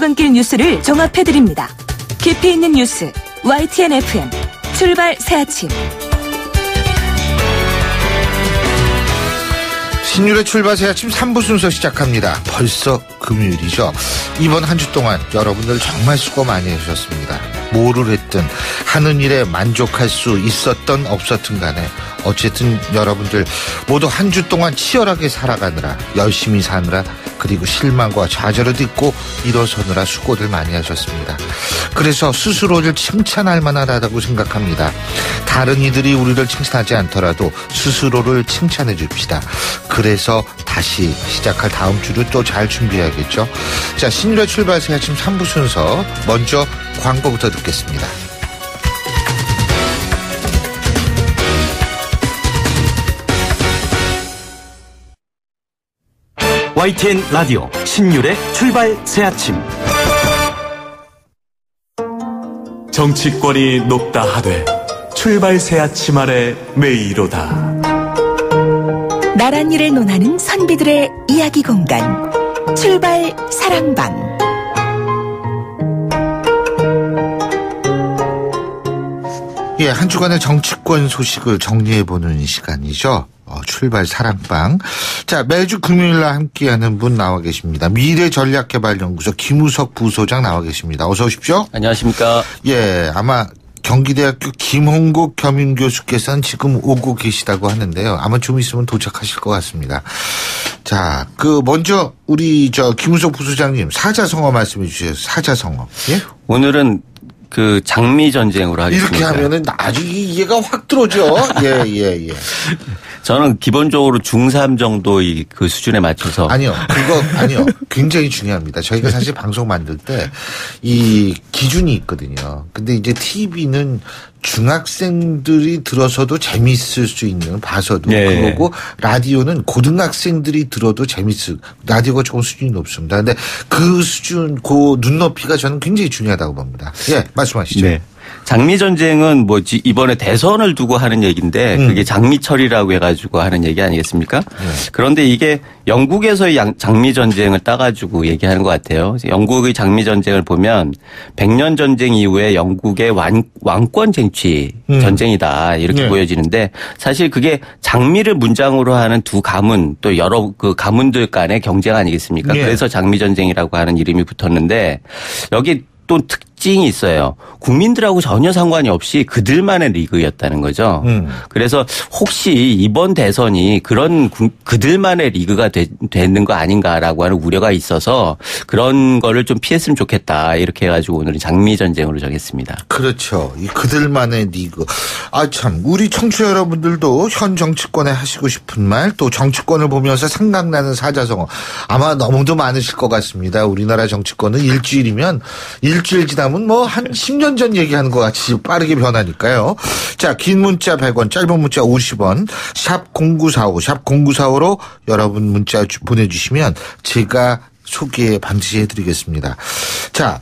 출근길 뉴스를 종합해드립니다. 깊이 있는 뉴스 YTN FM 출발 새아침. 신율의 출발 새아침 3부 순서 시작합니다. 벌써 금요일이죠. 이번 한 주 동안 여러분들 정말 수고 많이 해주셨습니다. 뭐를 했든 하는 일에 만족할 수 있었던 없었든 간에 어쨌든 여러분들 모두 한 주 동안 치열하게 살아가느라 열심히 사느라 그리고 실망과 좌절도 있고 일어서느라 수고들 많이 하셨습니다. 그래서 스스로를 칭찬할 만하다고 생각합니다. 다른 이들이 우리를 칭찬하지 않더라도 스스로를 칭찬해 줍시다. 그래서 다시 시작할 다음 주를 또 잘 준비해야겠죠. 자, 신율의 출발 새아침 3부 순서 먼저 광고부터 듣겠습니다. YTN 라디오 신율의 출발 새아침. 정치권이 높다 하되 출발 새아침 아래 메이로다. 나란 일을 논하는 선비들의 이야기 공간 출발 사랑방. 예, 한 주간의 정치권 소식을 정리해보는 시간이죠. 출발 사랑방. 자, 매주 금요일날 함께하는 분 나와 계십니다. 미래전략개발연구소 김우석 부소장 나와 계십니다. 어서 오십시오. 안녕하십니까. 예, 아마 경기대학교 김홍국 겸임교수께서는 지금 오고 계시다고 하는데요. 아마 좀 있으면 도착하실 것 같습니다. 자, 먼저 우리 김우석 부소장님 사자성어 말씀해 주세요. 사자성어. 예? 오늘은 장미 전쟁으로 하겠습니다. 이렇게 하면은 아주 이해가 확 들어오죠. 예. 저는 기본적으로 중3 정도의 그 수준에 맞춰서. 아니요. 굉장히 중요합니다. 저희가 사실 방송 만들 때 이 기준이 있거든요. 근데 이제 TV는 중학생들이 들어서도 재미있을 수 있는 봐서도 네. 그거고 라디오는 고등학생들이 들어도 라디오가 조금 수준이 높습니다. 근데 그 수준, 그 눈높이가 저는 굉장히 중요하다고 봅니다. 예, 말씀하시죠. 네. 장미 전쟁은 이번에 대선을 두고 하는 얘기인데 그게 장미철이라고 해가지고 하는 얘기 아니겠습니까? 그런데 이게 영국에서의 장미 전쟁을 따가지고 얘기하는 것 같아요. 영국의 장미 전쟁을 보면 100년 전쟁 이후에 영국의 왕권 쟁취 전쟁이다 이렇게 보여지는데 사실 그게 장미를 문장으로 하는 두 가문 또 여러 그 가문들 간의 경쟁 아니겠습니까? 그래서 장미 전쟁이라고 하는 이름이 붙었는데 여기 또 특징이 있어요. 국민들하고 전혀 상관이 없이 그들만의 리그였다는 거죠. 그래서 혹시 이번 대선이 그런 그들만의 리그가 되는 거 아닌가라고 하는 우려가 있어서 그런 거를 좀 피했으면 좋겠다. 이렇게 해가지고 오늘은 장미 전쟁으로 정했습니다. 그렇죠. 이 그들만의 리그. 참 우리 청취자 여러분들도 현 정치권에 하시고 싶은 말 또 정치권을 보면서 생각나는 사자성어 아마 너무도 많으실 것 같습니다. 우리나라 정치권은 일주일 지나면 한 10년 전 얘기하는 것 같이 빠르게 변하니까요. 자, 긴 문자 100원, 짧은 문자 50원, 샵 0945, 샵 0945로 여러분 문자 보내주시면 제가 소개 반드시 해드리겠습니다. 자,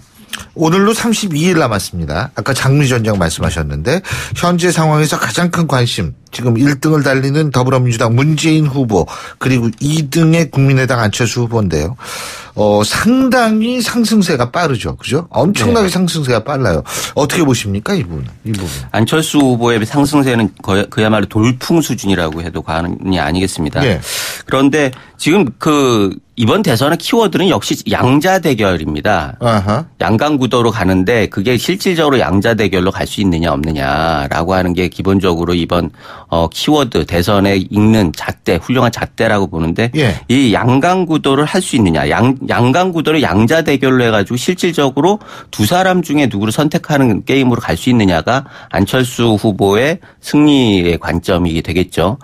오늘로 32일 남았습니다. 아까 장미전쟁 말씀하셨는데 현재 상황에서 가장 큰 관심 지금 1등을 달리는 더불어민주당 문재인 후보 그리고 2등의 국민의당 안철수 후보인데요. 상당히 상승세가 빠르죠. 그죠? 엄청나게 상승세가 빨라요. 어떻게 보십니까? 이 부분. 안철수 후보의 상승세는 그야말로 돌풍 수준이라고 해도 과언이 아니겠습니다. 그런데 지금 이번 대선의 키워드는 역시 양자 대결입니다. 양강구도로 가는데 그게 실질적으로 양자 대결로 갈 수 있느냐 없느냐라고 하는 게 기본적으로 이번 키워드 대선에 읽는 잣대, 훌륭한 잣대라고 보는데 이 양강구도를 할 수 있느냐. 양강구도를 양자 대결로 해가지고 실질적으로 두 사람 중에 누구를 선택하는 게임으로 갈 수 있느냐가 안철수 후보의 승리의 관점이 되겠죠.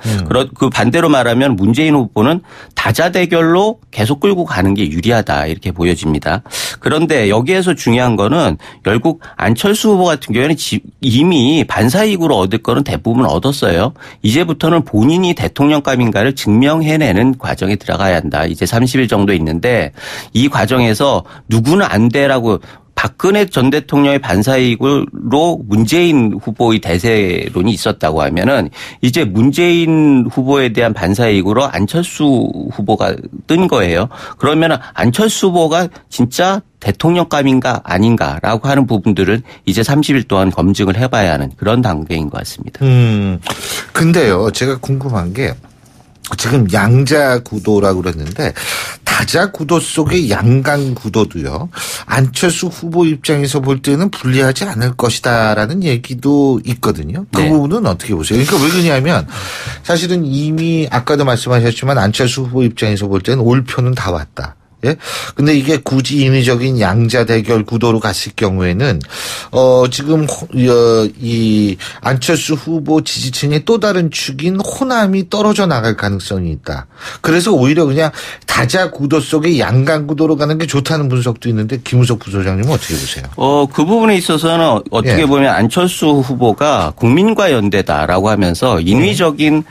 그 반대로 말하면 문재인 후보는 다자 대결로 계속 끌고 가는 게 유리하다 이렇게 보여집니다. 그런데 여기에서 중요한 거는 결국 안철수 후보 같은 경우에는 이미 반사이익으로 얻을 거는 대부분 얻었어요. 이제부터는 본인이 대통령감인가를 증명해내는 과정에 들어가야 한다. 이제 30일 정도 있는데 이 과정에서 누구는 안 돼라고 박근혜 전 대통령의 반사이익으로 문재인 후보의 대세론이 있었다고 하면은 이제 문재인 후보에 대한 반사이익으로 안철수 후보가 뜬 거예요. 그러면 안철수 후보가 진짜 대통령감인가 아닌가라고 하는 부분들은 이제 30일 동안 검증을 해봐야 하는 그런 단계인 것 같습니다. 근데요, 제가 궁금한 게 지금 양자 구도라고 그랬는데 다자 구도 속의 양강 구도도요. 안철수 후보 입장에서 볼 때는 불리하지 않을 것이다라는 얘기도 있거든요. 그 부분은 어떻게 보세요? 그러니까 왜 그러냐면 사실은 이미 아까도 말씀하셨지만 안철수 후보 입장에서 볼 때는 올 표는 다 왔다. 예? 근데 이게 굳이 인위적인 양자 대결 구도로 갔을 경우에는 지금 이 안철수 후보 지지층의 또 다른 축인 호남이 떨어져 나갈 가능성이 있다. 그래서 오히려 그냥 다자 구도 속의 양강 구도로 가는 게 좋다는 분석도 있는데 김우석 부소장님은 어떻게 보세요? 그 부분에 있어서는 어떻게 보면 안철수 후보가 국민과 연대다라고 하면서 인위적인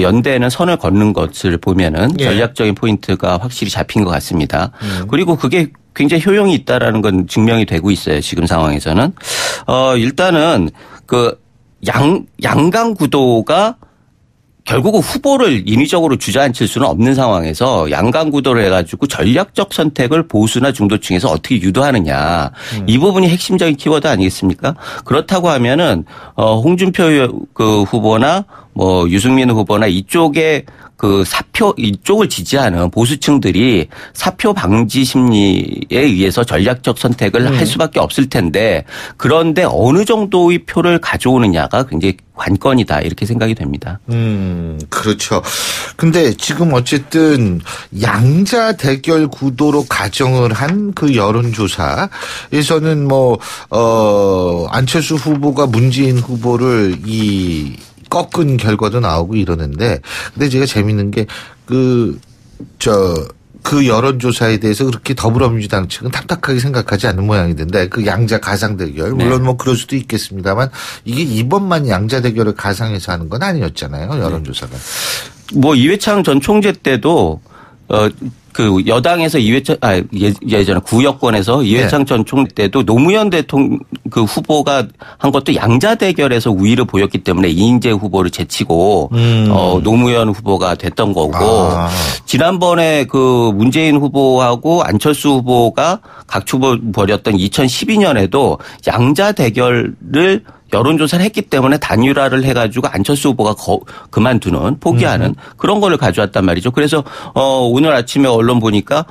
연대는 선을 걷는 것을 보면은 전략적인 포인트가 확실히 잡힌 것 같습니다. 그리고 그게 굉장히 효용이 있다라는 건 증명이 되고 있어요. 지금 상황에서는. 일단은 그 양강 구도가 결국은 후보를 인위적으로 주저앉힐 수는 없는 상황에서 양강 구도를 해가지고 전략적 선택을 보수나 중도층에서 어떻게 유도하느냐. 이 부분이 핵심적인 키워드 아니겠습니까? 그렇다고 하면은 홍준표 그 후보나 뭐 유승민 후보나 이쪽에 그 사표 이쪽을 지지하는 보수층들이 사표 방지 심리에 의해서 전략적 선택을 할 수밖에 없을 텐데 그런데 어느 정도의 표를 가져오느냐가 굉장히 관건이다 이렇게 생각이 됩니다. 그렇죠. 근데 지금 어쨌든 양자 대결 구도로 가정을 한 그 여론조사에서는 뭐 안철수 후보가 문재인 후보를 꺾은 결과도 나오고 이러는데, 근데 제가 재밌는 게 그 여론조사에 대해서 그렇게 더불어민주당 측은 탐탁하게 생각하지 않는 모양이던데, 그 양자 가상 대결 물론 뭐 그럴 수도 있겠습니다만 이게 이번만 양자 대결을 가상해서 하는 건 아니었잖아요, 여론조사가. 뭐 이회창 전 총재 때도 그 여당에서 예전에 구여권에서 이회창 전 총재 때도 노무현 대통령 그 후보가 한 것도 양자 대결에서 우위를 보였기 때문에 이인재 후보를 제치고 노무현 후보가 됐던 거고 지난번에 그 문재인 후보하고 안철수 후보가 각축을 벌였던 2012년에도 양자 대결을 여론조사를 했기 때문에 단일화를 해가지고 안철수 후보가 그만두는 포기하는 그런 거를 가져왔단 말이죠. 그래서 오늘 아침에 언론 보니까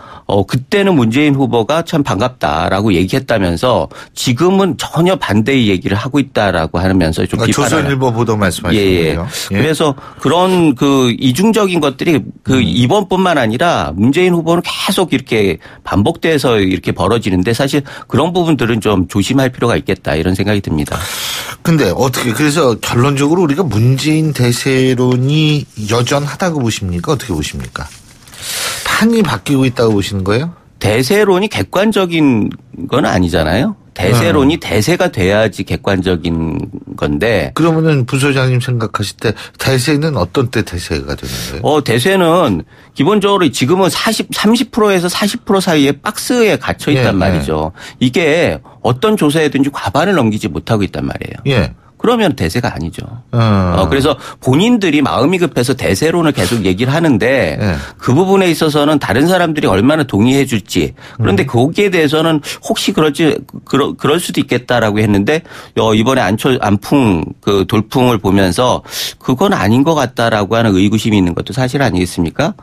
그때는 문재인 후보가 참 반갑다라고 얘기했다면서 지금은 전혀 반대의 얘기를 하고 있다라고 하면서 좀 비판을. 조선일보 보도 말씀하시는군요. 예. 그래서 그런 그 이중적인 것들이 그 이번뿐만 아니라 문재인 후보는 계속 이렇게 반복돼서 이렇게 벌어지는데 사실 그런 부분들은 좀 조심할 필요가 있겠다 이런 생각이 듭니다. 근데 어떻게 그래서 결론적으로 우리가 문재인 대세론이 여전하다고 보십니까? 어떻게 보십니까? 판이 바뀌고 있다고 보시는 거예요? 대세론이 객관적인 건 아니잖아요. 대세론이 대세가 돼야지 객관적인 건데. 그러면은 부소장님 생각하실 때 대세는 어떤 때 대세가 되는 거예요? 대세는 기본적으로 지금은 30%에서 40% 사이에 박스에 갇혀 있단 말이죠. 이게 어떤 조사에든지 과반을 넘기지 못하고 있단 말이에요. 그러면 대세가 아니죠. 그래서 본인들이 마음이 급해서 대세론을 계속 얘기를 하는데 그 부분에 있어서는 다른 사람들이 얼마나 동의해 줄지 그런데 거기에 대해서는 혹시 그럴 수도 있겠다라고 했는데 이번에 안풍 그 돌풍을 보면서 그건 아닌 것 같다라고 하는 의구심이 있는 것도 사실 아니겠습니까?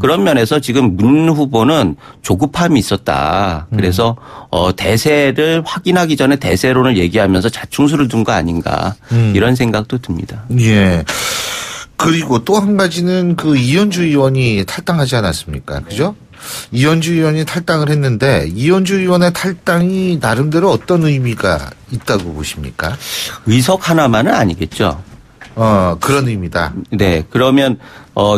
그런 면에서 지금 문 후보는 조급함이 있었다. 그래서 대세를 확인하기 전에 대세론을 얘기하면서 자충수를 둔 거 아닌가. 이런 생각도 듭니다. 예. 그리고 또 한 가지는 그 이현주 의원이 탈당하지 않았습니까? 그죠? 이현주 의원이 탈당을 했는데 이현주 의원의 탈당이 나름대로 어떤 의미가 있다고 보십니까? 의석 하나만은 아니겠죠. 그런 의미다. 네. 그러면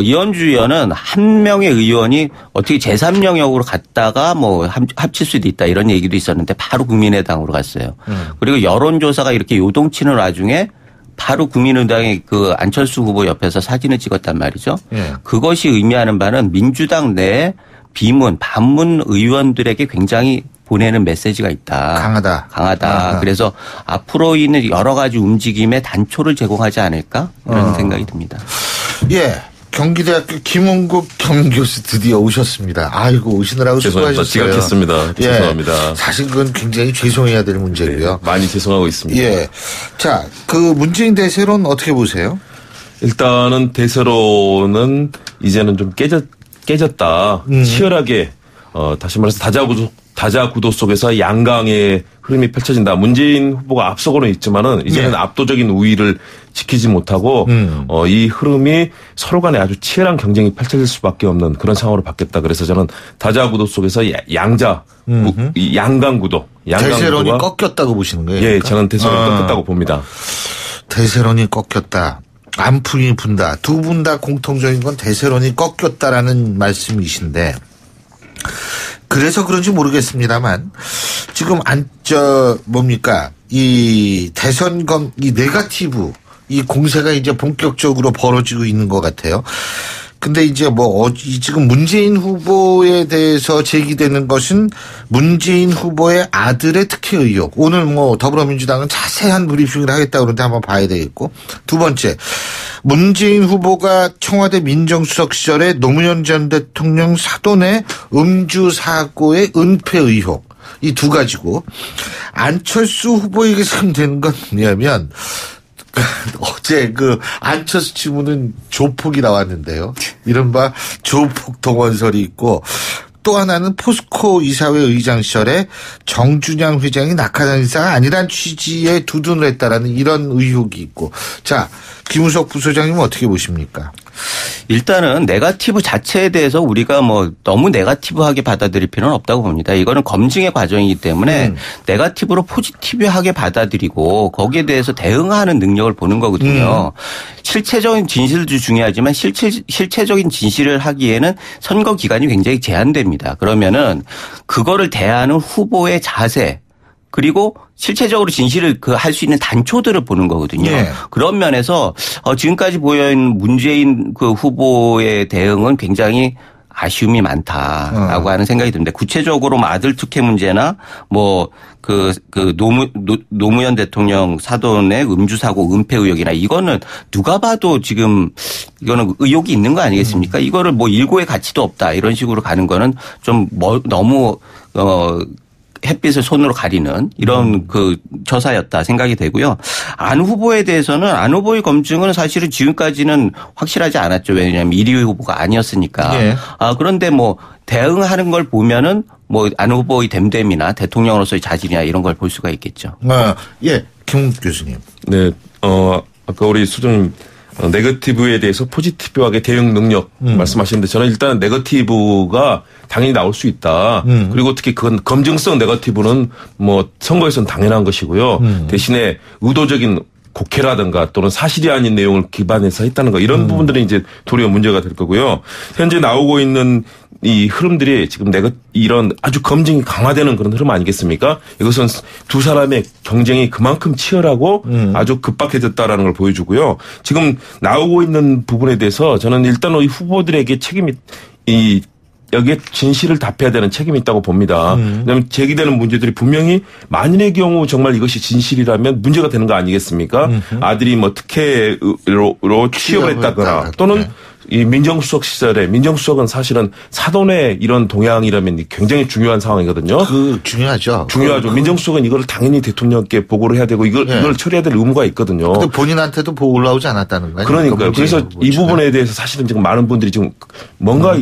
이현주 의원은 한 명의 의원이 어떻게 제3영역으로 갔다가 뭐 합칠 수도 있다 이런 얘기도 있었는데 바로 국민의당으로 갔어요. 그리고 여론조사가 이렇게 요동치는 와중에 바로 국민의당의 그 안철수 후보 옆에서 사진을 찍었단 말이죠. 그것이 의미하는 바는 민주당 내 반문 의원들에게 굉장히 보내는 메시지가 있다. 강하다. 아하. 그래서 앞으로 있는 여러 가지 움직임에 단초를 제공하지 않을까 이런 생각이 듭니다. 예. 경기대학교 김원국 겸교수 드디어 오셨습니다. 아이고 오시느라고 수고하셨어요. 지각했습니다. 죄송합니다. 사실 그건 굉장히 죄송해야 될 문제고요. 네, 많이 죄송하고 있습니다. 예. 자, 그 문재인 대세론 어떻게 보세요? 일단은 대세론은 이제는 좀 깨졌다. 치열하게 다시 말해서 다자구도 속에서 양강의 흐름이 펼쳐진다. 문재인 후보가 앞서고는 있지만은 이제는 압도적인 우위를 지키지 못하고 이 흐름이 서로 간에 아주 치열한 경쟁이 펼쳐질 수밖에 없는 그런 상황으로 바뀌었다. 그래서 저는 다자구도 속에서 양강구도. 대세론이 꺾였다고 보시는 거예요? 그러니까? 예, 저는 대세론이 꺾였다고 봅니다. 대세론이 꺾였다. 안풍이 분다. 두 분 다 공통적인 건 대세론이 꺾였다라는 말씀이신데 그래서 그런지 모르겠습니다만 지금 이 대선 이 네거티브 이 공세가 이제 본격적으로 벌어지고 있는 것 같아요. 근데 이제 지금 문재인 후보에 대해서 제기되는 것은 문재인 후보의 아들의 특혜 의혹. 오늘 더불어민주당은 자세한 브리핑을 하겠다고 그러는데 한번 봐야 되겠고. 두 번째, 문재인 후보가 청와대 민정수석 시절에 노무현 전 대통령 사돈의 음주 사고의 은폐 의혹. 이 두 가지고 안철수 후보에게 지금 되는 건 뭐냐면 어제 안철수 지문은 조폭이 나왔는데요. 이른바 조폭 동원설이 있고 또 하나는 포스코 이사회 의장 시절에 정준영 회장이 낙하산 인사가 아니란 취지의 두둔을 했다라는 이런 의혹이 있고. 자, 김우석 부소장님은 어떻게 보십니까? 일단은 네거티브 자체에 대해서 우리가 너무 네거티브하게 받아들일 필요는 없다고 봅니다. 이거는 검증의 과정이기 때문에 네거티브로 포지티브하게 받아들이고 거기에 대해서 대응하는 능력을 보는 거거든요. 실체적인 진실도 중요하지만 실체적인 진실을 하기에는 선거 기간이 굉장히 제한됩니다. 그러면은 그거를 대하는 후보의 자세 그리고 실체적으로 진실을 할 수 있는 단초들을 보는 거거든요. 네. 그런 면에서 지금까지 보여있는 문재인 후보의 대응은 굉장히 아쉬움이 많다라고 하는 생각이 듭니다. 구체적으로 아들 특혜 문제나 노무현 대통령 사돈의 음주 사고 은폐 의혹이나 이거는 누가 봐도 지금 이거는 의혹이 있는 거 아니겠습니까? 이거를 일고의 가치도 없다 이런 식으로 가는 거는 좀 너무 햇빛을 손으로 가리는 이런 처사였다 생각이 되고요. 안 후보에 대해서는 안 후보의 검증은 사실은 지금까지는 확실하지 않았죠. 왜냐하면 1위 후보가 아니었으니까. 예. 그런데 대응하는 걸 보면은 안 후보의 됨됨이나 대통령으로서의 자질이나 이런 걸 볼 수가 있겠죠. 예, 김 교수님. 네, 아까 우리 수정님 네거티브에 대해서 포지티브하게 대응 능력 말씀하시는데 저는 일단 네거티브가 당연히 나올 수 있다. 그리고 특히 그건 검증성 네거티브는 선거에서는 당연한 것이고요. 대신에 의도적인 곡해라든가 또는 사실이 아닌 내용을 기반해서 했다는 거 이런 부분들은 이제 도리어 문제가 될 거고요. 현재 나오고 있는 이 흐름들이 지금 이런 아주 검증이 강화되는 그런 흐름 아니겠습니까? 이것은 두 사람의 경쟁이 그만큼 치열하고 아주 급박해졌다라는 걸 보여주고요. 지금 나오고 있는 부분에 대해서 저는 일단 이 후보들에게 여기에 진실을 답해야 되는 책임이 있다고 봅니다. 왜냐하면 제기되는 문제들이 분명히 만일의 경우 정말 이것이 진실이라면 문제가 되는 거 아니겠습니까? 아들이 특혜로 취업을 했다거나 또는 이 민정수석 시절에 민정수석은 사실은 사돈의 이런 동향이라면 굉장히 중요한 상황이거든요. 중요하죠. 중요하죠. 민정수석은 이걸 당연히 대통령께 보고를 해야 되고 이걸 처리해야 될 의무가 있거든요. 근데 본인한테도 보고 올라오지 않았다는 거예요. 그러니까요. 그래서 이 부분에 대해서 사실은 지금 많은 분들이 지금 뭔가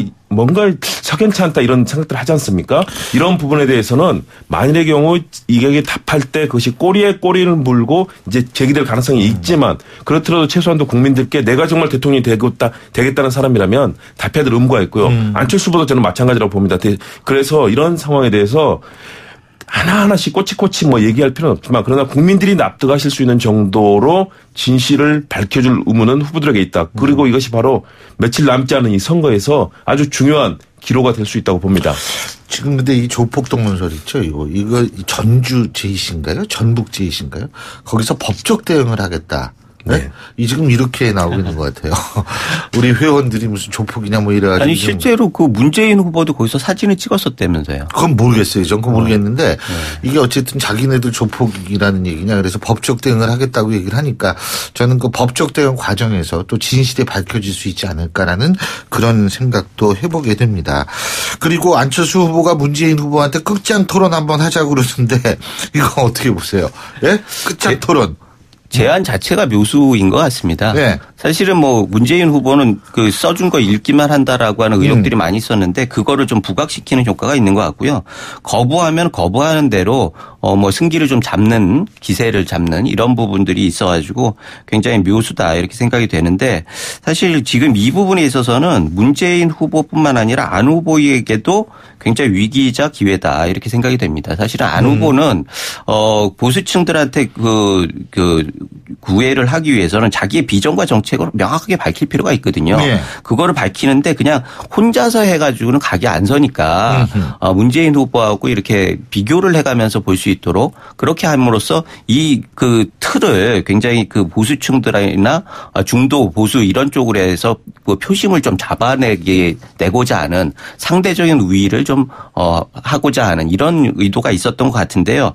석연치 않다 이런 생각들을 하지 않습니까? 이런 부분에 대해서는 만일의 경우 이게 답할 때 그것이 꼬리에 꼬리를 물고 이제 제기될 가능성이 있지만 그렇더라도 최소한도 국민들께 내가 정말 대통령이 되겠다는 사람이라면 답해야 될 의무가 있고요. 안철수 후보도 저는 마찬가지라고 봅니다. 그래서 이런 상황에 대해서 하나하나씩 꼬치꼬치 얘기할 필요는 없지만 그러나 국민들이 납득하실 수 있는 정도로 진실을 밝혀줄 의무는 후보들에게 있다. 그리고 이것이 바로 며칠 남지 않은 이 선거에서 아주 중요한 기로가 될 수 있다고 봅니다. 지금 근데 이 조폭 동문설 있죠. 이거 전주 제이신가요? 전북 제이신가요? 거기서 법적 대응을 하겠다. 네? 지금 이렇게 나오고 있는 것 같아요. 우리 회원들이 무슨 조폭이냐 뭐 이래가지고. 아니 실제로 그 문재인 후보도 거기서 사진을 찍었었다면서요. 그건 모르겠어요. 전 그건 모르겠는데 이게 어쨌든 자기네들 조폭이라는 얘기냐. 그래서 법적 대응을 하겠다고 얘기를 하니까 저는 그 법적 대응 과정에서 또 진실이 밝혀질 수 있지 않을까라는 그런 생각도 해보게 됩니다. 그리고 안철수 후보가 문재인 후보한테 끝장 토론 한번 하자고 그러는데 이거 어떻게 보세요? 예? 끝장 토론. 제안 자체가 묘수인 것 같습니다. 네. 사실은 뭐 문재인 후보는 그 써준 거 읽기만 한다라고 하는 의혹들이 많이 있었는데 그거를 좀 부각시키는 효과가 있는 것 같고요. 거부하면 거부하는 대로 뭐 승기를 좀 잡는 기세를 잡는 이런 부분들이 있어가지고 굉장히 묘수다 이렇게 생각이 되는데 사실 지금 이 부분에 있어서는 문재인 후보뿐만 아니라 안 후보에게도 굉장히 위기이자 기회다 이렇게 생각이 됩니다. 사실은 안 후보는 보수층들한테 그 구애를 하기 위해서는 자기의 비전과 정책을 명확하게 밝힐 필요가 있거든요. 네. 그거를 밝히는데 그냥 혼자서 해가지고는 각이 안 서니까 문재인 후보하고 이렇게 비교를 해가면서 볼 수 있도록 그렇게 함으로써 이 그 틀을 굉장히 그 보수층들이나 중도 보수 이런 쪽으로 해서 그 표심을 좀 잡아내고자 하는 상대적인 우위를 좀 하고자 하는 이런 의도가 있었던 것 같은데요.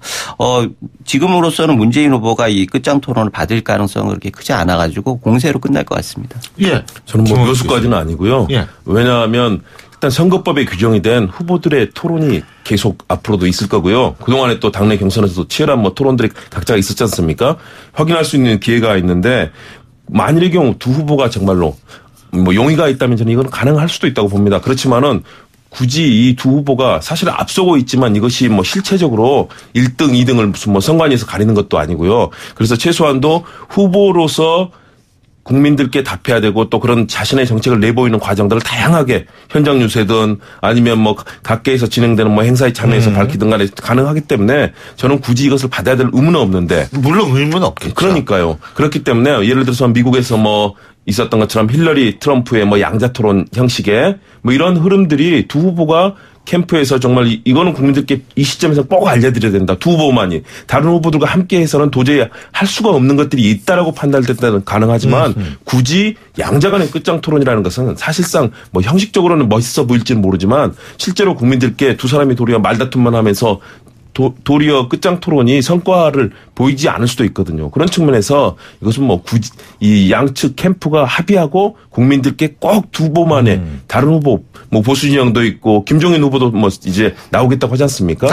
지금으로서는 문재인 후보가 이 끝장 토론을 받을 가능성은 그렇게 크지 않아 가지고 공세로 끝날 것 같습니다. 예. 저는 뭐 묘수까지는 아니고요. 예. 왜냐하면 일단 선거법에 규정이 된 후보들의 토론이 계속 앞으로도 있을 거고요. 그동안에 또 당내 경선에서도 치열한 뭐 토론들이 각자가 있었지 않습니까? 확인할 수 있는 기회가 있는데 만일의 경우 두 후보가 정말로 뭐 용의가 있다면 저는 이건 가능할 수도 있다고 봅니다. 그렇지만은 굳이 이 두 후보가 사실 앞서고 있지만 이것이 뭐 실체적으로 1등, 2등을 무슨 뭐 선관위에서 가리는 것도 아니고요. 그래서 최소한도 후보로서 국민들께 답해야 되고 또 그런 자신의 정책을 내보이는 과정들을 다양하게 현장 유세든 아니면 뭐 각계에서 진행되는 뭐 행사에 참여해서 밝히든 간에 가능하기 때문에 저는 굳이 이것을 받아야 될 의무는 없는데. 물론 의무는 없겠죠. 그러니까요. 그렇기 때문에 예를 들어서 미국에서 뭐 있었던 것처럼 힐러리 트럼프의 뭐 양자 토론 형식의 뭐 이런 흐름들이 두 후보가 캠프에서 정말 이거는 국민들께 이 시점에서 꼭 알려드려야 된다. 두 후보만이. 다른 후보들과 함께해서는 도저히 할 수가 없는 것들이 있다라고 판단될 때는 가능하지만 굳이 양자 간의 끝장 토론이라는 것은 사실상 뭐 형식적으로는 멋있어 보일지는 모르지만 실제로 국민들께 두 사람이 도리어 말다툼만 하면서 도리어 끝장 토론이 성과를 보이지 않을 수도 있거든요. 그런 측면에서 이것은 뭐 굳이 이 양측 캠프가 합의하고 국민들께 꼭 두 후보만의 다른 후보 뭐 보수 진영도 있고 김종인 후보도 뭐 이제 나오겠다고 하지 않습니까?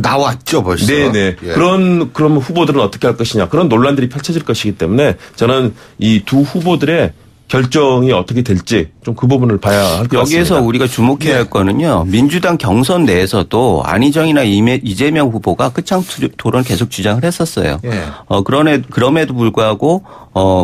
나왔죠 벌써. 네네. 예. 그럼 후보들은 어떻게 할 것이냐 그런 논란들이 펼쳐질 것이기 때문에 저는 이 두 후보들의 결정이 어떻게 될지 좀 그 부분을 봐야 할 것 같습니다. 여기에서 우리가 주목해야 할 거는요. 민주당 경선 내에서도 안희정이나 이재명 후보가 끝장 토론 계속 주장을 했었어요. 예. 그럼에도 불구하고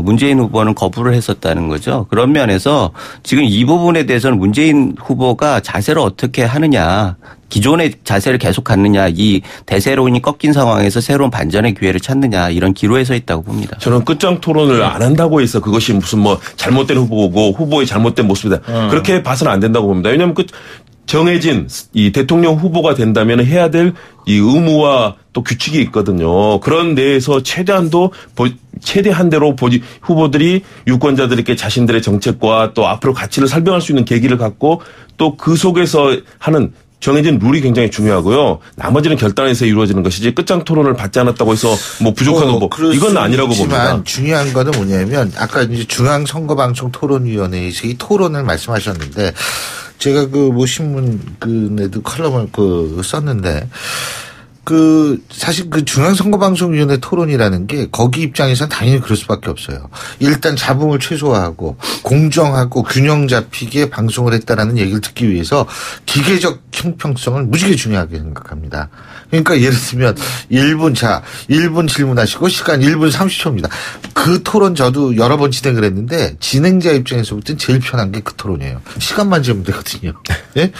문재인 후보는 거부를 했었다는 거죠. 그런 면에서 지금 이 부분에 대해서는 문재인 후보가 자세를 어떻게 하느냐. 기존의 자세를 계속 갖느냐, 이 대세론이 꺾인 상황에서 새로운 반전의 기회를 찾느냐 이런 기로에 서 있다고 봅니다. 저는 끝장 토론을 안 한다고 해서 그것이 무슨 뭐 잘못된 후보고 후보의 잘못된 모습이다. 그렇게 봐서는 안 된다고 봅니다. 왜냐하면 정해진 이 대통령 후보가 된다면 해야 될 이 의무와 또 규칙이 있거든요. 그런 데에서 최대한대로 후보들이 유권자들에게 자신들의 정책과 또 앞으로 가치를 설명할 수 있는 계기를 갖고 또 그 속에서 하는 정해진 룰이 굉장히 중요하고요. 나머지는 결단에서 이루어지는 것이지 끝장 토론을 받지 않았다고 해서 뭐 부족한 후보 이건 아니라고 봅니다. 중요한 거는 뭐냐면 아까 이제 중앙선거방송토론위원회에서 이 토론을 말씀하셨는데 제가 뭐 신문에도 칼럼을 썼는데 사실 중앙선거방송위원회 토론이라는 게 거기 입장에서는 당연히 그럴 수밖에 없어요. 일단 잡음을 최소화하고 공정하고 균형 잡히게 방송을 했다라는 얘기를 듣기 위해서 기계적 형평성을 무지개 중요하게 생각합니다. 그러니까 예를 들면 1분 질문하시고 시간 1분 30초입니다. 그 토론 저도 여러 번 진행을 했는데 진행자 입장에서부터는 제일 편한 게 그 토론이에요. 시간만 재면 되거든요. 예?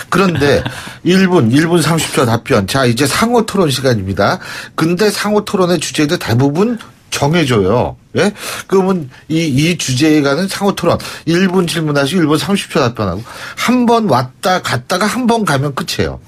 그런데 1분 30초 답변. 자, 이제 상호 토론 시간입니다. 근데 상호 토론의 주제도 대부분 정해줘요. 예? 그러면 이 주제에 관한 상호 토론 1분 질문하시고 1분 30초 답변하고 한 번 왔다 갔다가 한 번 가면 끝이에요.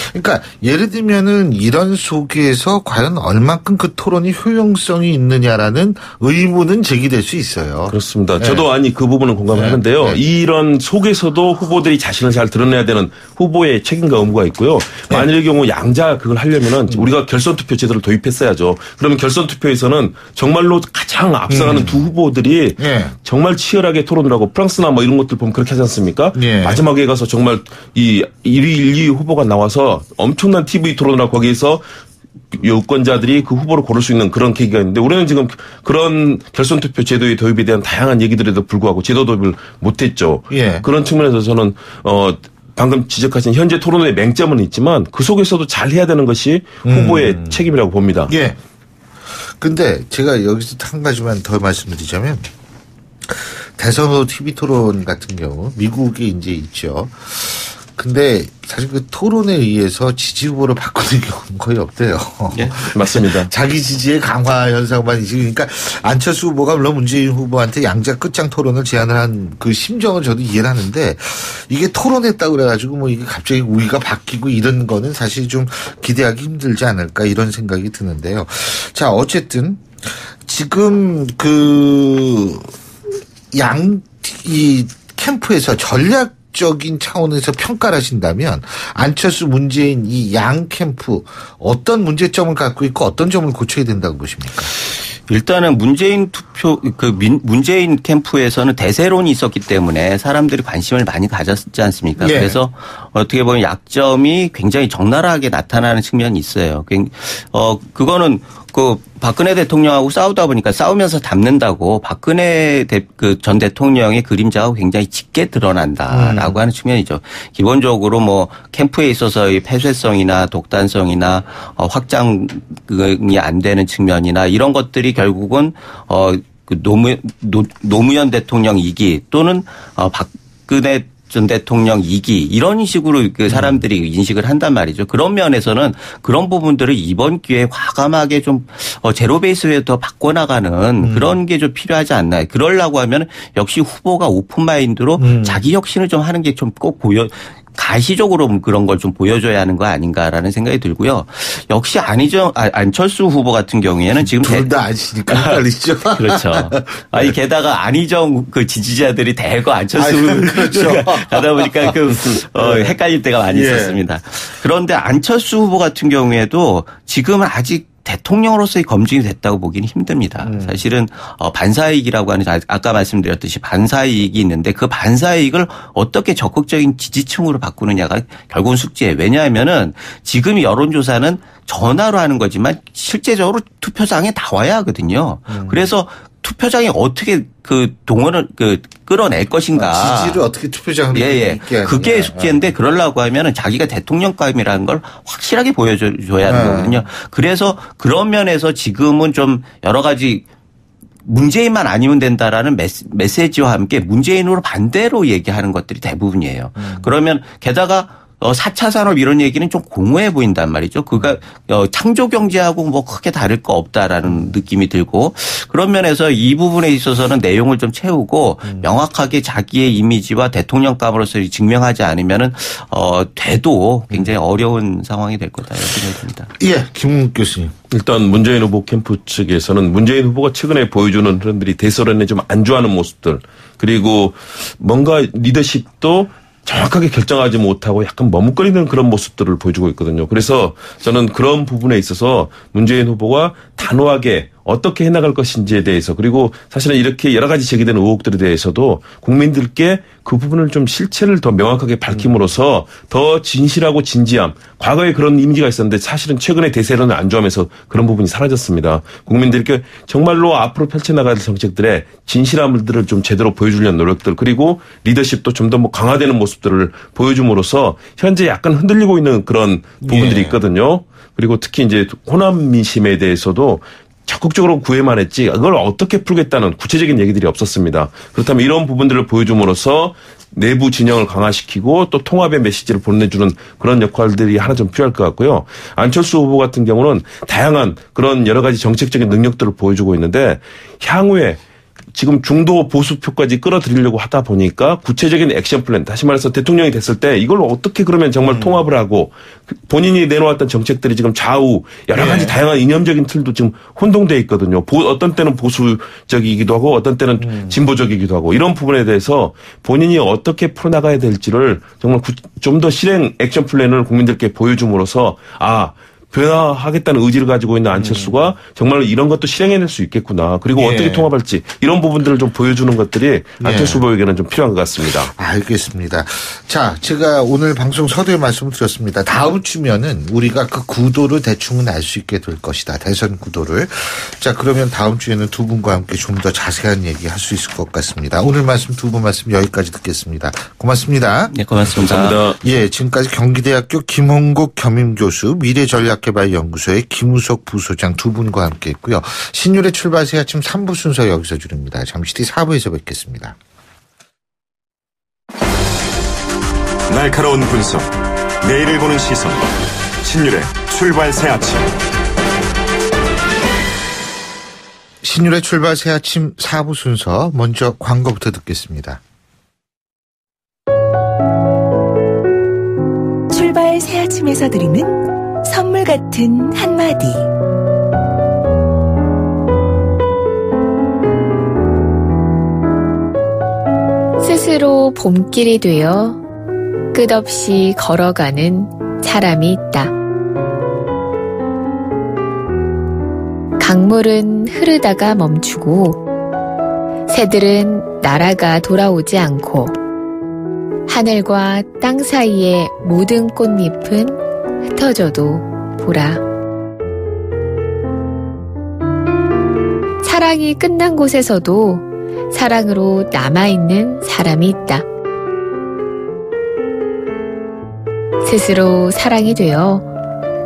그러니까 예를 들면은 이런 속에서 과연 얼만큼 그 토론이 효용성이 있느냐라는 의문은 제기될 수 있어요. 그렇습니다. 저도 그 부분은 공감하는데요. 이런 속에서도 후보들이 자신을 잘 드러내야 되는 후보의 책임과 의무가 있고요. 만일의 경우 양자 그걸 하려면은 우리가 결선 투표 제도를 도입했어야죠. 그러면 결선 투표에서는 정말로 가장 앞서가는 두 후보들이 정말 치열하게 토론을 하고 프랑스나 뭐 이런 것들 보면 그렇게 하지 않습니까? 마지막에 가서 정말 이 1위, 2위 후보가 나와서 엄청난 TV 토론을 하고 거기에서 유권자들이 그 후보를 고를 수 있는 그런 계기가 있는데 우리는 지금 그런 결선 투표 제도의 도입에 대한 다양한 얘기들에도 불구하고 제도 도입을 못했죠. 그런 측면에서 저는 방금 지적하신 현재 토론의 맹점은 있지만 그 속에서도 잘 해야 되는 것이 후보의 책임이라고 봅니다. 근데 제가 여기서 한 가지만 더 말씀드리자면 대선 후 TV 토론 같은 경우 미국에 이제 있죠. 근데 사실 그 토론에 의해서 지지 후보를 바꾸는 경우는 거의 없대요. 맞습니다. 자기 지지의 강화 현상만 있지. 그러니까 안철수 후보가 물론 문재인 후보한테 양자 끝장 토론을 제안을 한 그 심정을 저도 이해를 하는데 이게 토론했다고 그래가지고 뭐 이게 갑자기 우위가 바뀌고 이런 거는 사실 좀 기대하기 힘들지 않을까 이런 생각이 드는데요. 자, 어쨌든 지금 이 캠프에서 전략적인 차원에서 평가를 하신다면 안철수 문재인 이 양 캠프 어떤 문제점을 갖고 있고 어떤 점을 고쳐야 된다고 보십니까? 일단은 문재인 문재인 캠프에서는 대세론이 있었기 때문에 사람들이 관심을 많이 가졌지 않습니까? 그래서 어떻게 보면 약점이 굉장히 적나라하게 나타나는 측면이 있어요. 그거는 박근혜 대통령하고 싸우다 보니까 싸우면서 닮는다고 박근혜 전 대통령의 그림자가 굉장히 짙게 드러난다라고 하는 측면이죠. 기본적으로 뭐 캠프에 있어서의 폐쇄성이나 독단성이나 확장이 안 되는 측면이나 이런 것들이 결국은 노무현 대통령 2기 또는 박근혜 전 대통령 2기 이런 식으로 그 사람들이 인식을 한단 말이죠. 그런 면에서는 그런 부분들을 이번 기회에 과감하게 좀 제로 베이스에 더 바꿔나가는 그런 게 좀 필요하지 않나. 그러려고 하면 역시 후보가 오픈 마인드로 자기 혁신을 좀 하는 게 좀 꼭 가시적으로 그런 걸 좀 보여줘야 하는 거 아닌가라는 생각이 들고요. 역시 안철수 후보 같은 경우에는 지금 둘 다 아시니까 헷갈리죠. 그렇죠. 게다가 안희정 지지자들이 대거 안철수 그렇죠. 가다 보니까 헷갈릴 때가 많이 있었습니다. 그런데 안철수 후보 같은 경우에도 지금은 아직 대통령으로서의 검증이 됐다고 보기는 힘듭니다. 사실은 반사이익이라고 하는 아까 말씀드렸듯이 반사이익이 있는데 그 반사이익을 어떻게 적극적인 지지층으로 바꾸느냐가 결국은 숙제예요. 왜냐하면은 지금 여론조사는 전화로 하는 거지만 실제적으로 투표장에 나와야 하거든요. 그래서 투표장에 어떻게 동원을 끌어낼 것인가. 지지를 어떻게 투표장으로 있게 그게 숙제인데 그러려고 하면은 자기가 대통령감이라는 걸 확실하게 보여줘야 하는 거거든요. 그래서 그런 면에서 지금은 좀 여러 가지 문재인만 아니면 된다라는 메시지와 함께 문재인으로 반대로 얘기하는 것들이 대부분이에요. 그러면 게다가 4차 산업 이런 얘기는 좀 공허해 보인단 말이죠. 그가 창조 경제하고 뭐 크게 다를 거 없다라는 느낌이 들고 그런 면에서 이 부분에 있어서는 내용을 좀 채우고 명확하게 자기의 이미지와 대통령감으로서 증명하지 않으면은 돼도 굉장히 어려운 상황이 될 거다 이렇게 생각이 듭니다. 예, 김웅 교수님. 일단 문재인 후보 캠프 측에서는 문재인 후보가 최근에 보여주는 흐름들이 대선에 좀 안주하는 모습들 그리고 뭔가 리더십도 정확하게 결정하지 못하고 약간 머뭇거리는 그런 모습들을 보여주고 있거든요. 그래서 저는 그런 부분에 있어서 문재인 후보가 단호하게 어떻게 해나갈 것인지에 대해서 그리고 사실은 이렇게 여러 가지 제기되는 의혹들에 대해서도 국민들께 그 부분을 좀 실체를 더 명확하게 밝힘으로써 더 진실하고 진지함 과거에 그런 이미지가 있었는데 사실은 최근에 대세론을 안주하면서 그런 부분이 사라졌습니다. 국민들께 정말로 앞으로 펼쳐나갈 정책들의 진실함들을 좀 제대로 보여주려는 노력들 그리고 리더십도 좀 더 강화되는 모습들을 보여줌으로써 현재 약간 흔들리고 있는 그런 부분들이 있거든요. 그리고 특히 이제 호남 민심에 대해서도 적극적으로 구애만 했지 그걸 어떻게 풀겠다는 구체적인 얘기들이 없었습니다. 그렇다면 이런 부분들을 보여줌으로써 내부 진영을 강화시키고 또 통합의 메시지를 보내주는 그런 역할들이 하나 좀 필요할 것 같고요. 안철수 후보 같은 경우는 다양한 그런 여러 가지 정책적인 능력들을 보여주고 있는데 향후에 지금 중도 보수표까지 끌어들이려고 하다 보니까 구체적인 액션 플랜, 다시 말해서 대통령이 됐을 때 이걸 어떻게 그러면 정말 통합을 하고 본인이 내놓았던 정책들이 지금 좌우 여러 가지 다양한 이념적인 틀도 지금 혼동되어 있거든요. 어떤 때는 보수적이기도 하고 어떤 때는 진보적이기도 하고 이런 부분에 대해서 본인이 어떻게 풀어나가야 될지를 정말 좀 더 실행 액션 플랜을 국민들께 보여줌으로써 변화하겠다는 의지를 가지고 있는 안철수가 정말로 이런 것도 실행해낼 수 있겠구나. 그리고 어떻게 통합할지 이런 부분들을 좀 보여주는 것들이 안철수 후보에게는 좀 필요한 것 같습니다. 알겠습니다. 자, 제가 오늘 방송 서두에 말씀을 드렸습니다. 다음 주면은 우리가 그 구도를 대충은 알 수 있게 될 것이다. 대선 구도를. 자, 그러면 다음 주에는 두 분과 함께 좀 더 자세한 얘기 할 수 있을 것 같습니다. 오늘 두 분 말씀 여기까지 듣겠습니다. 고맙습니다. 네, 고맙습니다. 감사합니다. 예, 지금까지 경기대학교 김홍국 겸임교수, 미래전략개발연구소의 김우석 부소장 두 분과 함께 했고요. 신율의 출발새 아침 3부 순서 여기서 줄입니다. 잠시 뒤 4부에서 뵙겠습니다. 날카로운 분석, 내일을 보는 시선, 신율의 출발새 아침. 신율의 출발새 아침 4부 순서, 먼저 광고부터 듣겠습니다. 출발 새 아침에서 드리는 선물 같은 한마디. 스스로 봄길이 되어 끝없이 걸어가는 사람이 있다. 강물은 흐르다가 멈추고 새들은 날아가 돌아오지 않고 하늘과 땅 사이의 모든 꽃잎은 흩어져도 보라. 사랑이 끝난 곳에서도 사랑으로 남아있는 사람이 있다. 스스로 사랑이 되어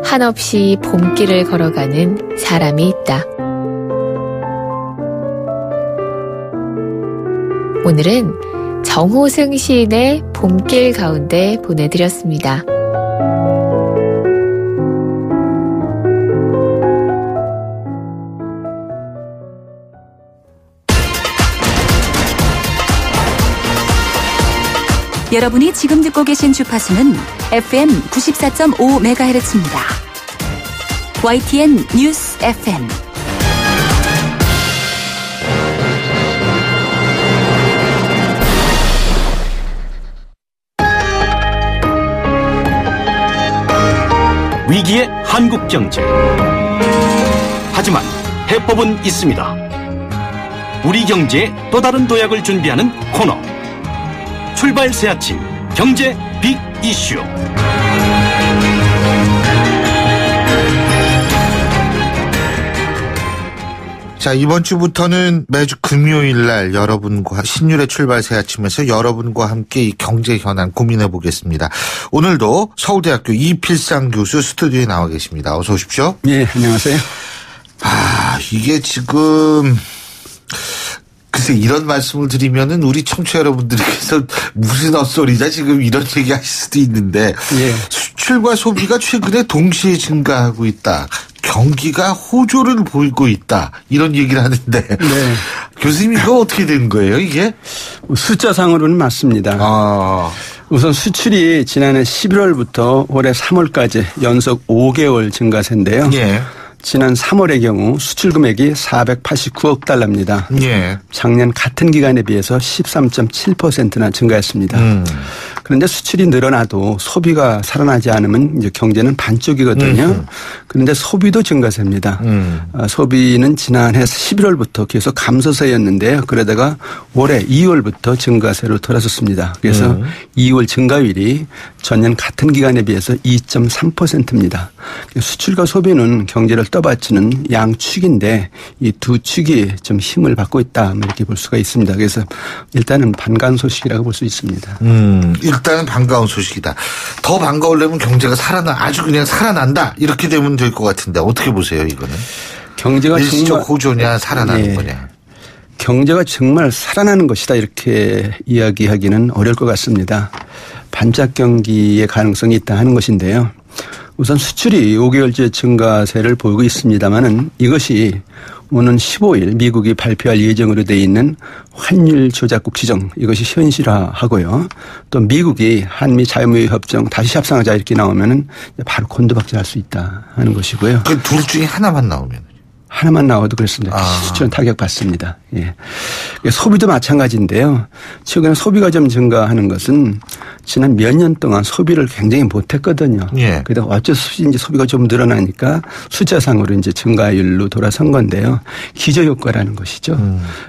한없이 봄길을 걸어가는 사람이 있다. 오늘은 정호승 시인의 봄길 가운데 보내드렸습니다. 여러분이 지금 듣고 계신 주파수는 FM 94.5MHz입니다. YTN 뉴스 FM. 위기의 한국 경제. 하지만 해법은 있습니다. 우리 경제에 또 다른 도약을 준비하는 코너. 출발 새 아침 경제 빅 이슈. 자, 이번 주부터는 매주 금요일 날 여러분과 신율의 출발 새 아침에서 여러분과 함께 이 경제 현안 고민해 보겠습니다. 오늘도 서울대학교 이필상 교수 스튜디오에 나와 계십니다. 어서 오십시오. 예, 안녕하세요. 이게 지금 글쎄 이런 말씀을 드리면은 우리 청취자 여러분들께서 무슨 헛소리다 지금 이런 얘기 하실 수도 있는데 수출과 소비가 최근에 동시에 증가하고 있다. 경기가 호조를 보이고 있다. 이런 얘기를 하는데 교수님 이거 어떻게 된 거예요 이게? 숫자상으로는 맞습니다. 우선 수출이 지난해 11월부터 올해 3월까지 연속 5개월 증가세인데요. 지난 3월의 경우 수출 금액이 489억 달러입니다. 작년 같은 기간에 비해서 13.7%나 증가했습니다. 그런데 수출이 늘어나도 소비가 살아나지 않으면 이제 경제는 반쪽이거든요. 그런데 소비도 증가세입니다. 소비는 지난해 11월부터 계속 감소세였는데요. 그러다가 올해 2월부터 증가세로 돌아섰습니다. 그래서 2월 증가율이 전년 같은 기간에 비해서 2.3%입니다. 수출과 소비는 경제를 떠받치는 양축인데 이 두 축이 좀 힘을 받고 있다 이렇게 볼 수가 있습니다. 그래서 일단은 반가운 소식이라고 볼 수 있습니다. 일단은 반가운 소식이다. 더 반가우려면 경제가 아주 그냥 살아난다 이렇게 되면 될 것 같은데 어떻게 보세요 이거는? 경제가 일시적 호조냐 살아나는 거냐? 경제가 정말 살아나는 것이다 이렇게 이야기하기는 어려울 것 같습니다. 반짝 경기의 가능성이 있다 하는 것인데요. 우선 수출이 5개월째 증가세를 보이고 있습니다만은 이것이 오는 15일 미국이 발표할 예정으로 돼 있는 환율 조작국 지정 이것이 현실화하고요. 또 미국이 한미 자유무역 협정 다시 협상하자 이렇게 나오면은 바로 곤두박질할 수 있다 하는 것이고요. 그 둘 중에 하나만 나오면. 하나만 나와도 그렇습니다. 수출은 타격받습니다. 예. 소비도 마찬가지인데요. 최근에 소비가 좀 증가하는 것은 지난 몇 년 동안 소비를 굉장히 못했거든요. 예. 그러다 어쩔 수 없이 이제 소비가 좀 늘어나니까 숫자상으로 이제 증가율로 돌아선 건데요. 기저효과라는 것이죠.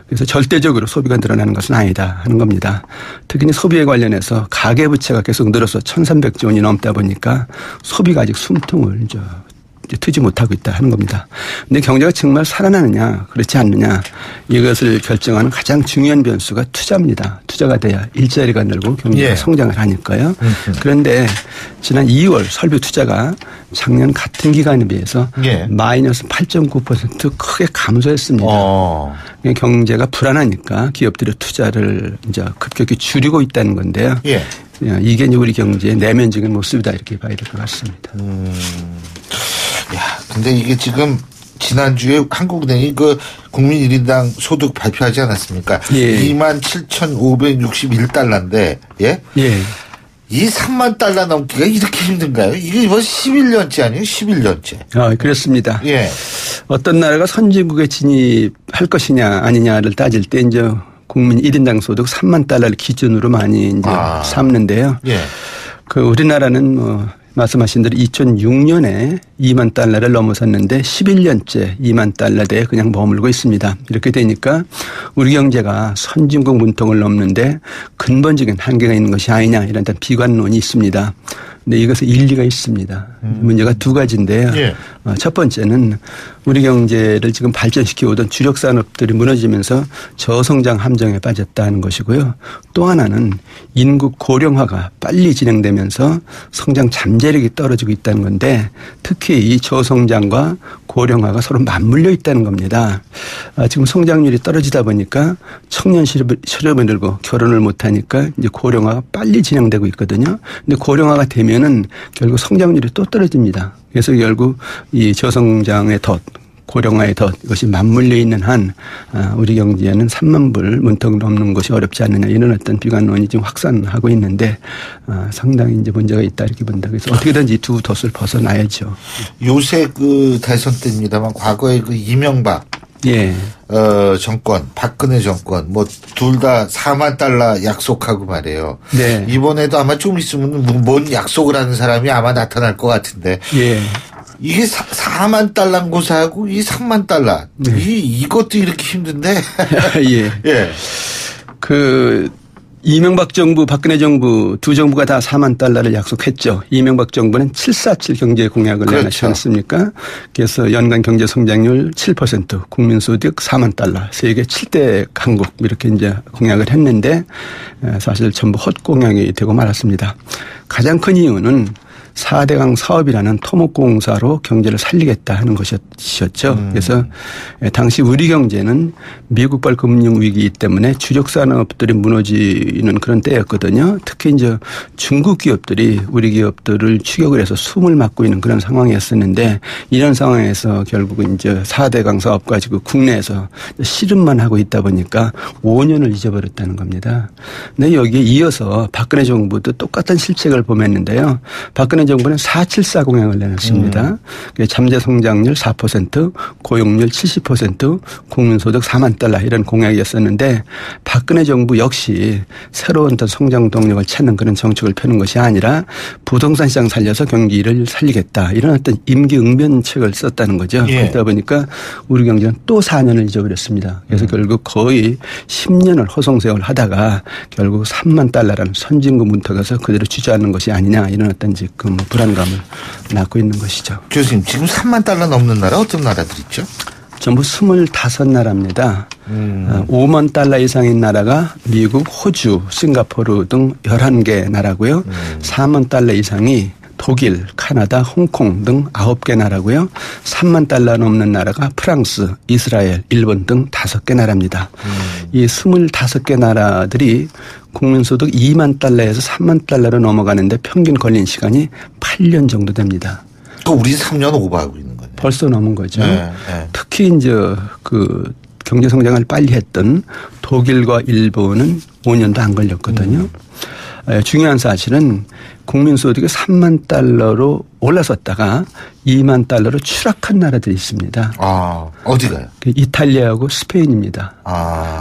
그래서 절대적으로 소비가 늘어나는 것은 아니다 하는 겁니다. 특히 소비에 관련해서 가계부채가 계속 늘어서 1,300조 원이 넘다 보니까 소비가 아직 숨통을 이제 트지 못하고 있다 하는 겁니다. 그런데 경제가 정말 살아나느냐 그렇지 않느냐 이것을 결정하는 가장 중요한 변수가 투자입니다. 투자가 돼야 일자리가 늘고 경제가 성장을 하니까요. 그런데 지난 2월 설비 투자가 작년 같은 기간에 비해서 마이너스 8.9% 크게 감소했습니다. 경제가 불안하니까 기업들이 투자를 이제 급격히 줄이고 있다는 건데요. 이게 이제 우리 경제의 내면적인 모습이다 이렇게 봐야 될 것 같습니다. 야, 근데 이게 지금 지난주에 한국은행이 그 국민 1인당 소득 발표하지 않았습니까? 27,561달러인데, 예? 이 3만 달러 넘기가 이렇게 힘든가요? 이게 이번 11년째 아니에요? 11년째. 그렇습니다. 어떤 나라가 선진국에 진입할 것이냐 아니냐를 따질 때 이제 국민 1인당 소득 3만 달러를 기준으로 많이 이제 삼는데요. 그 우리나라는 말씀하신 대로 2006년에 2만 달러를 넘어섰는데 11년째 2만 달러대에 그냥 머물고 있습니다. 이렇게 되니까 우리 경제가 선진국 문턱을 넘는데 근본적인 한계가 있는 것이 아니냐 이런 비관론이 있습니다. 근데 이것은 일리가 있습니다. 문제가 두 가지인데요. 첫 번째는 우리 경제를 지금 발전시켜오던 주력 산업들이 무너지면서 저성장 함정에 빠졌다는 것이고요. 또 하나는 인구 고령화가 빨리 진행되면서 성장 잠재력이 떨어지고 있다는 건데 특히 이 저성장과 고령화가 서로 맞물려 있다는 겁니다. 지금 성장률이 떨어지다 보니까 청년 실업이 늘고 결혼을 못하니까 이제 고령화가 빨리 진행되고 있거든요. 근데 고령화가 되면은 결국 성장률이 또 떨어집니다. 그래서 결국 이 저성장의 덫, 고령화의 덫 이것이 맞물려 있는 한 우리 경제에는 3만 불 문턱을 넘는 것이 어렵지 않느냐 이런 어떤 비관론이 지금 확산하고 있는데 상당히 이제 문제가 있다 이렇게 본다. 그래서 어떻게든지 이 두 덫을 벗어나야죠. 요새 그 대선 때입니다만 과거에 그 이명박 정권, 박근혜 정권, 뭐, 둘 다 4만 달러 약속하고 말이에요. 이번에도 아마 좀 있으면 뭔 약속을 하는 사람이 아마 나타날 것 같은데. 이게 4만 달러인 곳하고 이 3만 달러. 이것도 이렇게 힘든데. 이명박 정부, 박근혜 정부 두 정부가 다 4만 달러를 약속했죠. 이명박 정부는 747 경제 공약을 내놨지 않습니까? 그래서 연간 경제 성장률 7%, 국민소득 4만 달러, 세계 7대 강국 이렇게 이제 공약을 했는데 사실 전부 헛공약이 되고 말았습니다. 가장 큰 이유는 4대강 사업이라는 토목공사로 경제를 살리겠다 하는 것이었죠. 그래서 당시 우리 경제는 미국발 금융위기 때문에 주력 산업들이 무너지는 그런 때였거든요. 특히 이제 중국 기업들이 우리 기업들을 추격을 해서 숨을 막고 있는 그런 상황이었었는데 이런 상황에서 결국은 이제 4대강 사업 가지고 국내에서 씨름만 하고 있다 보니까 5년을 잊어버렸다는 겁니다. 근데 여기에 이어서 박근혜 정부도 똑같은 실책을 범했는데요. 박근혜 정부는 474 공약을 내놨습니다. 잠재 성장률 4%, 고용률 70%, 국민소득 4만 달러 이런 공약이었었는데 박근혜 정부 역시 새로운 어떤 성장 동력을 찾는 그런 정책을 펴는 것이 아니라 부동산 시장 살려서 경기를 살리겠다 이런 어떤 임기응변책을 썼다는 거죠. 그러다 보니까 우리 경제는 또 4년을 잊어버렸습니다. 그래서 결국 거의 10년을 허송세월 하다가 결국 3만 달러라는 선진국 문턱에서 그대로 주저앉는 것이 아니냐 이런 어떤 지금 불안감을 낳고 있는 것이죠. 교수님 지금 3만 달러 넘는 나라 어떤 나라들 있죠? 전부 25나라입니다. 5만 달러 이상인 나라가 미국, 호주, 싱가포르 등 11개 나라고요. 4만 달러 이상이 독일, 카나다, 홍콩 등 9개 나라고요. 3만 달러 넘는 나라가 프랑스, 이스라엘, 일본 등 5개 나라입니다. 이 25개 나라들이 국민소득 2만 달러에서 3만 달러로 넘어가는데 평균 걸린 시간이 8년 정도 됩니다. 또 우리 3년 오버하고 있는 거예요. 벌써 넘은 거죠. 네. 특히 이제 그 경제 성장을 빨리 했던 독일과 일본은 5년도 안 걸렸거든요. 중요한 사실은 국민 소득이 3만 달러로 올라섰다가 2만 달러로 추락한 나라들이 있습니다. 아, 어디가요? 이탈리아하고 스페인입니다.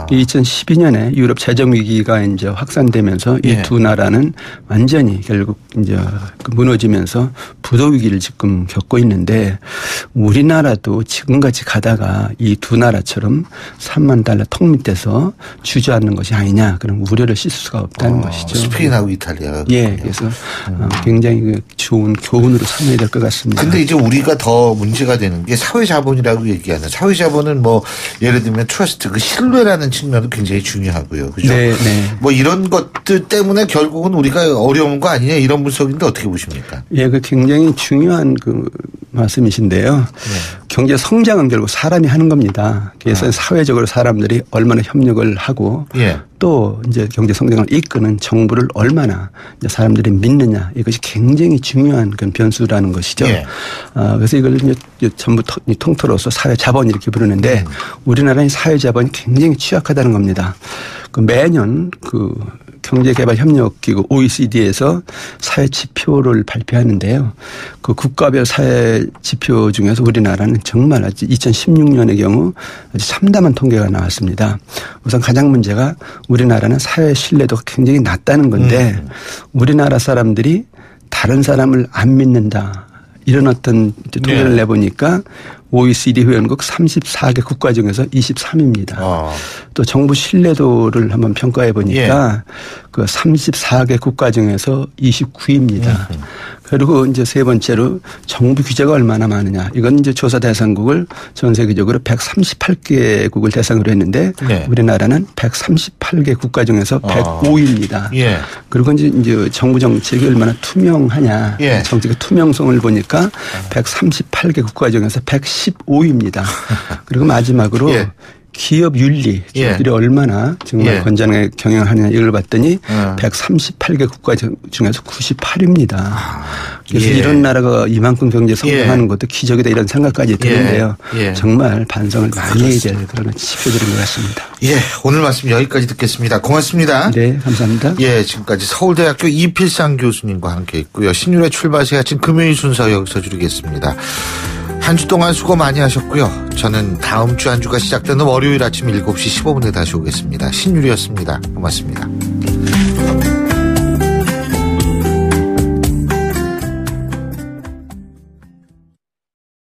2012년에 유럽 재정 위기가 이제 확산되면서 이 두 나라는 완전히 결국 이제 무너지면서 부도 위기를 지금 겪고 있는데 우리나라도 지금같이 가다가 이 두 나라처럼 3만 달러 턱 밑에서 주저앉는 것이 아니냐 그런 우려를 씻을 수가 없다는 것이죠. 스페인하고 이탈리아가. 예, 그래서 굉장히 좋은 교훈으로 삼아야 될 것 같습니다. 근데 이제 우리가 더 문제가 되는 게 사회자본이라고 얘기하는 사회자본은 뭐 예를 들면 트러스트 그 신뢰라는 측면도 굉장히 중요하고요. 그죠? 네, 네. 뭐 이런 것들 때문에 결국은 우리가 어려운 거 아니냐 이런 분석인데 어떻게 보십니까? 예, 그 굉장히 중요한 그 말씀이신데요. 네. 경제 성장은 결국 사람이 하는 겁니다. 그래서 사회적으로 사람들이 얼마나 협력을 하고 또 이제 경제 성장을 이끄는 정부를 얼마나 이제 사람들이 믿느냐 이것이 굉장히 중요한 그런 변수라는 것이죠. 그래서 이걸 이제 전부 통틀어서 사회자본 이렇게 부르는데 우리나라의 사회자본이 굉장히 취약하다는 겁니다. 그 매년 그 경제개발협력기구 OECD에서 사회 지표를 발표하는데요. 그 국가별 사회 지표 중에서 우리나라는 정말 아주 2016년의 경우 아주 참담한 통계가 나왔습니다. 우선 가장 문제가 우리나라는 사회 신뢰도가 굉장히 낮다는 건데 우리나라 사람들이 다른 사람을 안 믿는다. 이런 어떤 통계를 내보니까 OECD 회원국 34개 국가 중에서 23위입니다. 또 정부 신뢰도를 한번 평가해 보니까 그 34개 국가 중에서 29위입니다. 그리고 이제 세 번째로 정부 규제가 얼마나 많으냐. 이건 이제 조사 대상국을 전 세계적으로 138개국을 대상으로 했는데 우리나라는 138개 국가 중에서 105위입니다. 그리고 이제 정부 정책이 얼마나 투명하냐. 정책의 투명성을 보니까 138개 국가 중에서 115위입니다. 그리고 마지막으로 기업 윤리, 기업들이 얼마나 정말 건전하게 경영을 하느냐 이걸 봤더니 138개 국가 중에서 98위입니다. 그래서 이런 나라가 이만큼 경제 성장하는 것도 기적이다 이런 생각까지 드는데요. 정말 반성을 많이 해야 될 그런 지표들인 것 같습니다. 오늘 말씀 여기까지 듣겠습니다. 고맙습니다. 네, 감사합니다. 지금까지 서울대학교 이필상 교수님과 함께 했고요. 신율의 출발세 아침 금요일 순서 여기서 줄이겠습니다. 한 주 동안 수고 많이 하셨고요. 저는 다음 주 한 주가 시작되는 월요일 아침 7시 15분에 다시 오겠습니다. 신율이었습니다. 고맙습니다.